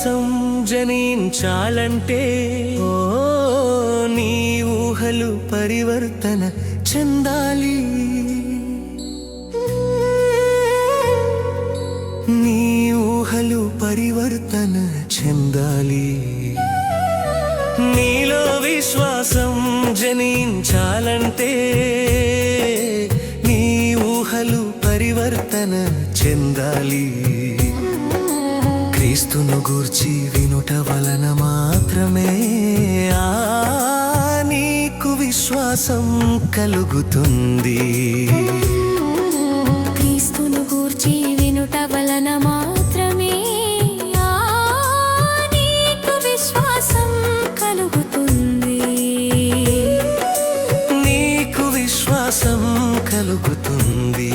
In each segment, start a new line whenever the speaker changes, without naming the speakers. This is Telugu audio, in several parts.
విశ్వాసం జనించాలంటే ఓ నీ ఊహలు పరివర్తన చెందాలి. నీ ఊహలు పరివర్తన చెందాలి. నీలో విశ్వాసం జనించాలంటే నీ ఊహలు పరివర్తన చెందాలి. క్రీస్తును గూర్చి వినుట వలన మాత్రమే నీకు విశ్వాసం కలుగుతుంది.
క్రీస్తును గూర్చి వినుట వలన మాత్రమే నీకు విశ్వాసం కలుగుతుంది.
నీకు విశ్వాసం కలుగుతుంది.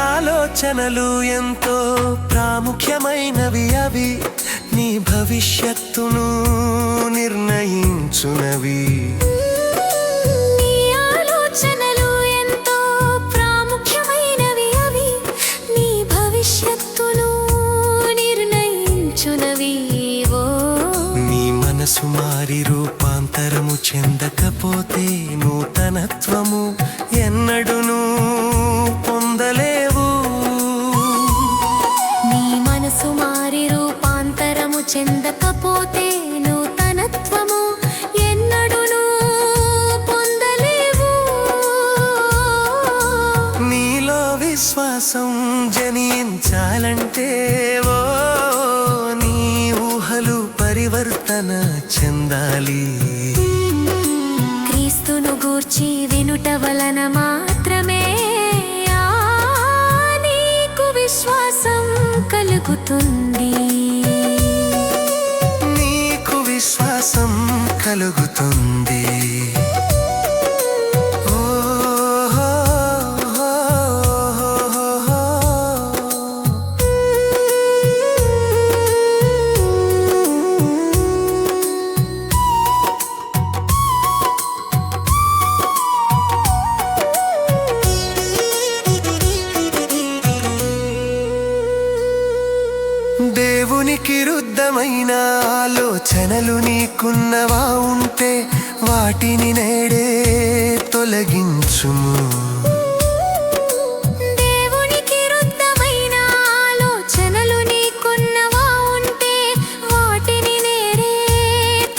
ఆలోచనలు ఎంతో ప్రాముఖ్యమైనవి. అవి నీ భవిష్యత్తును నిర్ణయించునవి.
నీ ఆలోచనలు ఎంతో ప్రాముఖ్యమైనవి. అవి నీ భవిష్యత్తును నిర్ణయించునవి.
నీ మనసు మారి రూపాంతరము చెందకపోతే నూతనత్వము ఎన్నడును పొందలేవు.
నీ మనసు మారి రూపాంతరము చెందకపోతే నూతనత్వము ఎన్నడును పొందలేవు.
నీలో విశ్వాసం జనించాలంటే ఓ నీ ఊహలు పరివర్తన చెందాలి.
క్రీస్తును గూర్చి వినుట వలన మాత్రమే నీకు విశ్వాసం కలుగుతుంది.
నీకు విశ్వాసం కలుగుతుంది. దేవునికి విరుద్ధమైన ఆలోచనలు నీకున్నవా ఉంటే వాటిని నేడే తొలగించుము.
దేవునికి విరుద్ధమైన ఆలోచనలు నీకున్నవా ఉంటే వాటిని నేడే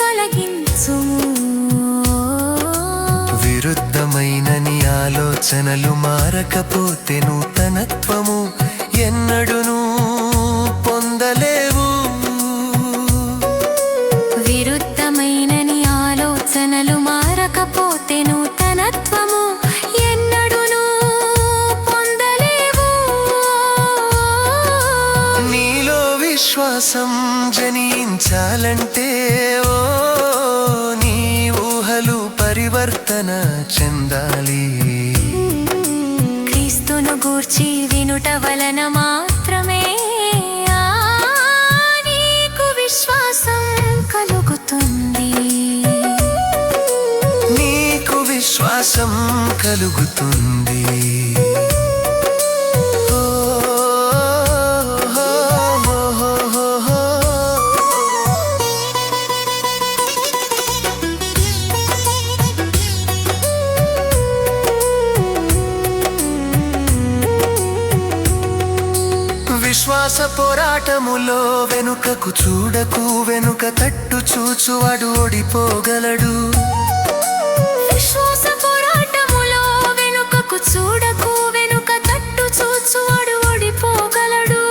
తొలగించుము.
విరుద్ధమైన నీ ఆలోచనలు మారకపోతే నూతనత్వము ఎన్నడును పొందలేవు.
విరుద్ధమైన నీ ఆలోచనలు మారకపోతే నూతనత్వము ఎన్నడును పొందలేవు.
నీలో విశ్వాసం జనించాలంటే ఓ నీ ఊహలు పరివర్తన చెందాలి.
క్రీస్తును గూర్చి వినుట వలన మాత్రమే నీకు విశ్వాసం కలుగుతుంది.
నీకు విశ్వాసం కలుగుతుంది. విశ్వాస పోరాటములో వెనుకకు చూడకు, వెనుక తట్టు చూచువాడు ఓడిపోగలడు.
విశ్వాస పోరాటములో వెనుకకు చూడకు, వెనుక తట్టు చూచువాడు ఓడిపోగలడు.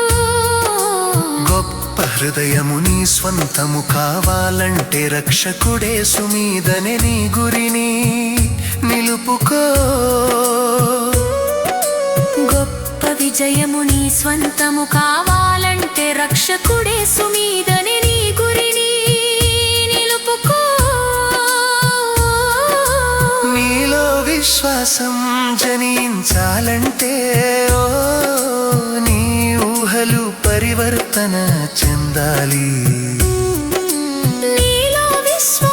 గొప్ప హృదయము నీ స్వంతము కావాలంటే రక్షకుడేసు మీదనే నీ గురిని నిలుపుకో.
గొప్ప విజయము నీ స్వంతము కావాలంటే రక్షకుడేసు మీదనే నీ గురిని నిలుపుకో.
నీలో విశ్వాసం జనించాలంటే ఓ నీ ఊహలు పరివర్తన చెందాలి.
నీలో విశ్వాసం